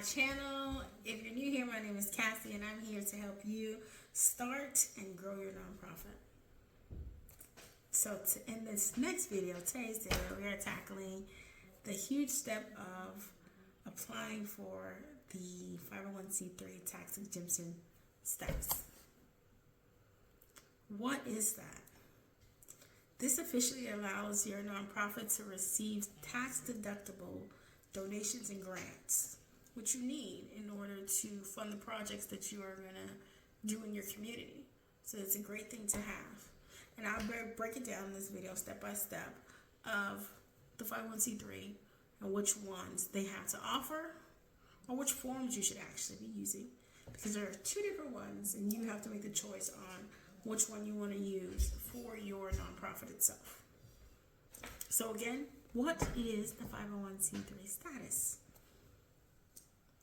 channel. If you're new here, my name is Cassie and I'm here to help you start and grow your nonprofit. So in this next video, today's video, we are tackling the huge step of applying for the 501c3 tax exemption status. What is that? This officially allows your nonprofit to receive tax-deductible donations and grants, which you need in order to fund the projects that you are going to do in your community. So it's a great thing to have. And I'll break it down in this video step by step of the 501c3 and which ones they have to offer or which forms you should actually be using. Because there are two different ones and you have to make the choice on which one you want to use for your nonprofit itself. So again, what is the 501c3 status?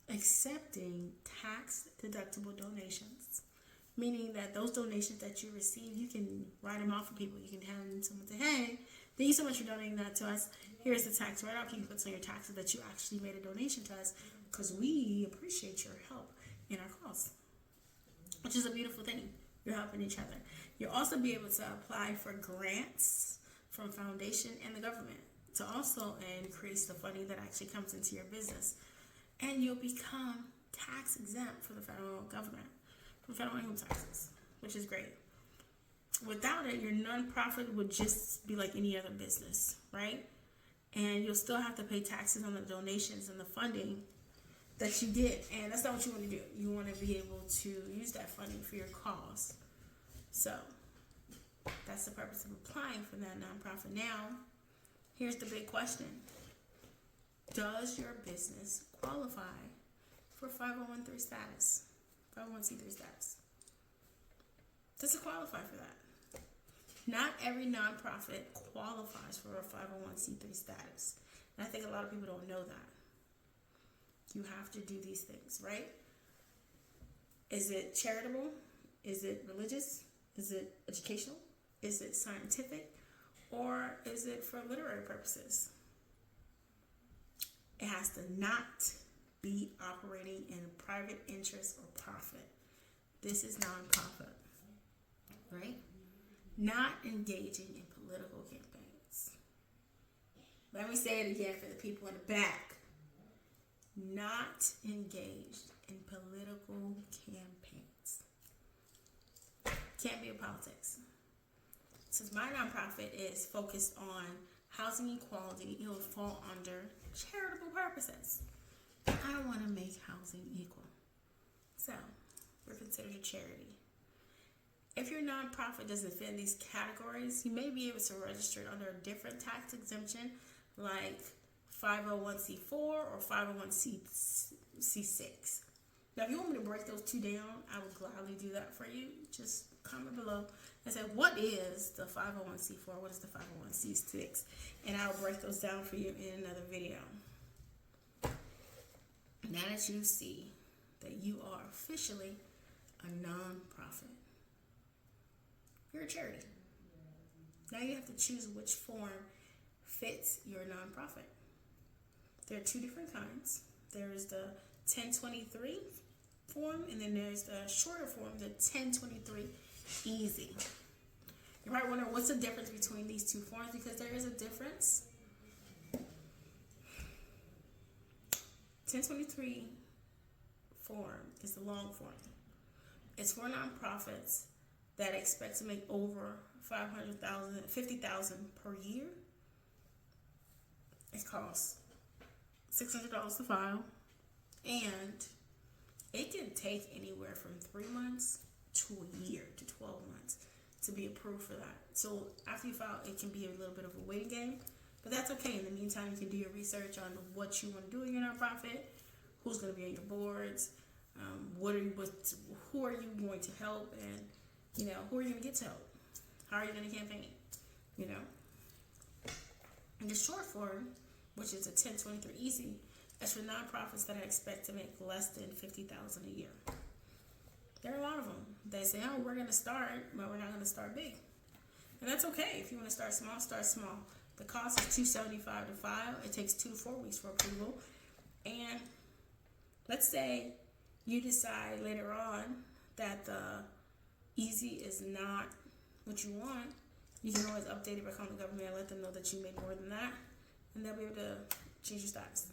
Accepting tax-deductible donations, meaning that those donations that you receive, you can write them off for people. You can hand them to someone and say, hey, thank you so much for donating that to us. Here's the tax write-off. You can put on your taxes that you actually made a donation to us because we appreciate your help in our cause, which is a beautiful thing. You're helping each other. You'll also be able to apply for grants from foundation and the government to also increase the funding that actually comes into your business. And you'll become tax exempt for the federal government, from federal income taxes, which is great. Without it, your nonprofit would just be like any other business, right? And you'll still have to pay taxes on the donations and the funding that you did. And that's not what you want to do. You want to be able to use that funding for your cause. So that's the purpose of applying for that nonprofit. Now, here's the big question. Does your business qualify for 501c3 status? 501c3 status. Does it qualify for that? Not every nonprofit qualifies for a 501c3 status. And I think a lot of people don't know that. You have to do these things, right? Is it charitable? Is it religious? Is it educational? Is it scientific? Or is it for literary purposes? It has to not be operating in private interest or profit. This is nonprofit, right? Not engaging in political campaigns. Let me say it again for the people in the back. Not engaged in political campaigns. Can't be in politics. Since my nonprofit is focused on housing equality, it will fall under charitable purposes. I want to make housing equal. So, we're considered a charity. If your nonprofit doesn't fit in these categories, you may be able to register it under a different tax exemption like 501c4 or 501c6. Now, if you want me to break those two down, I would gladly do that for you. Just comment below and say, what is the 501c4? What is the 501c6? And I'll break those down for you in another video. Now that you see that you are officially a nonprofit, you're a charity. Now you have to choose which form fits your nonprofit. There are two different kinds. There's the 1023 form, and then there's the shorter form, the 1023 easy. You might wonder what's the difference between these two forms, because there is a difference. 1023 form is the long form. It's for nonprofits that expect to make over $50,000 per year. It costs $600 to file, and it can take anywhere from 3 months to a year to 12 months to be approved for that. So after you file, it can be a little bit of a waiting game, but that's okay. In the meantime, you can do your research on what you want to do in your nonprofit, who's going to be on your boards, who are you going to help, and who are you going to get to help? How are you going to campaign? And the short form, which is a 1023 easy, is for nonprofits that expect to make less than $50,000 a year. There are a lot of them. They say, oh, we're going to start, but we're not going to start big. And that's okay. If you want to start small, start small. The cost is $275 to file. It takes 2 to 4 weeks for approval. And Let's say you decide later on that the easy is not what you want. You can always update it back on the government and let them know that you made more than that, and they'll be able to change your status.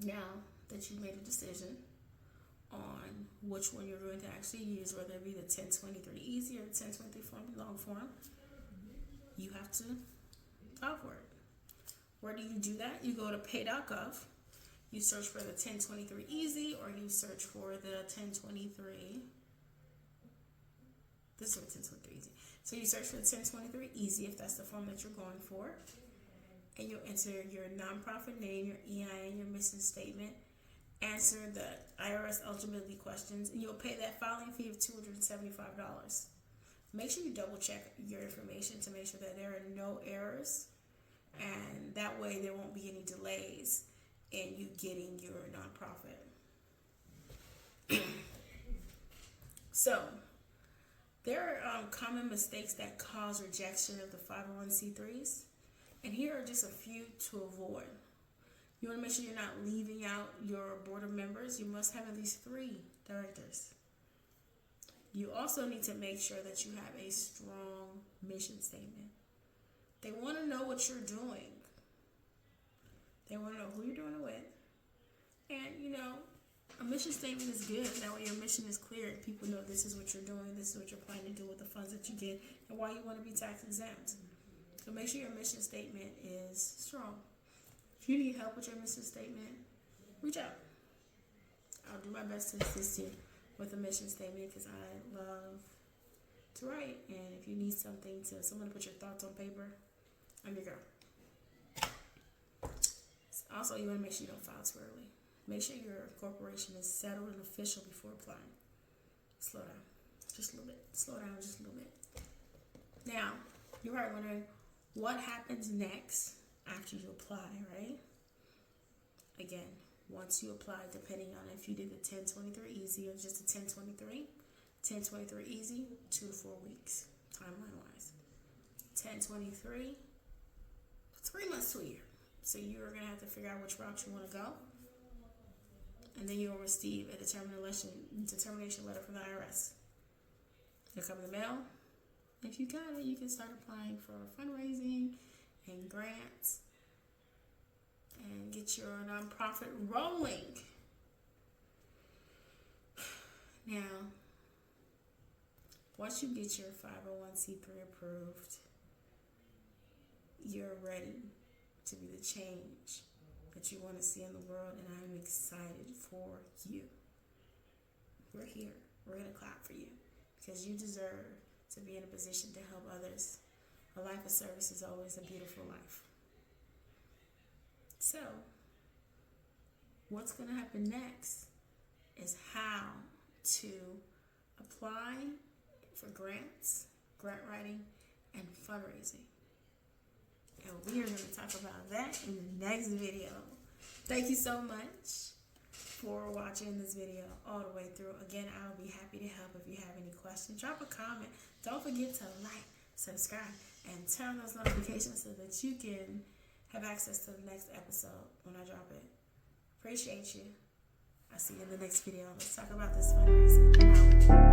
Now that you've made a decision on which one you're going to actually use, whether it be the 1023 easy or the 1023 long form, you have to file for it. Where do you do that? You go to pay.gov, you search for the 1023 easy, or you search for the 1023. This is the 1023 easy. So you search for the 1023 easy if that's the form that you're going for, and you'll enter your nonprofit name, your EIN, your mission statement, answer the IRS eligibility questions, and you'll pay that filing fee of $275. Make sure you double check your information to make sure that there are no errors, and that way there won't be any delays in you getting your nonprofit. So there are common mistakes that cause rejection of the 501c3s, and here are just a few to avoid. You want to make sure you're not leaving out your board of members. You must have at least 3 directors. You also need to make sure that you have a strong mission statement. They want to know what you're doing. They want to know who you're doing it with. And, a mission statement is good. That way your mission is clear. People know this is what you're doing, this is what you're planning to do with the funds that you get, and why you want to be tax exempt. So make sure your mission statement is strong. If you need help with your mission statement, reach out. I'll do my best to assist you with a mission statement because I love to write. And if you need someone to put your thoughts on paper, I'm your girl. Also, you want to make sure you don't file too early. Make sure your corporation is settled and official before applying. Slow down just a little bit. Slow down just a little bit. Now, you're probably wondering what happens next after you apply, right? Again, once you apply, depending on if you did the 1023 easy or just the 1023 easy, 2 to 4 weeks, timeline-wise. 1023, 3 months to a year. So you're going to have to figure out which route you want to go. And then you'll receive a determination letter from the IRS. It'll come in the mail. If you got it, you can start applying for fundraising and grants and get your nonprofit rolling. Now, once you get your 501c3 approved, you're ready to be the change that you want to see in the world, and I'm excited for you. We're here. We're going to clap for you because you deserve to be in a position to help others. A life of service is always a beautiful life. So, what's going to happen next is how to apply for grants, grant writing, and fundraising. And we are going to talk about that in the next video. Thank you so much for watching this video all the way through. Again, I will be happy to help if you have any questions. Drop a comment. Don't forget to like, subscribe, and turn on those notifications so that you can have access to the next episode when I drop it. Appreciate you. I'll see you in the next video. Let's talk about this fundraising.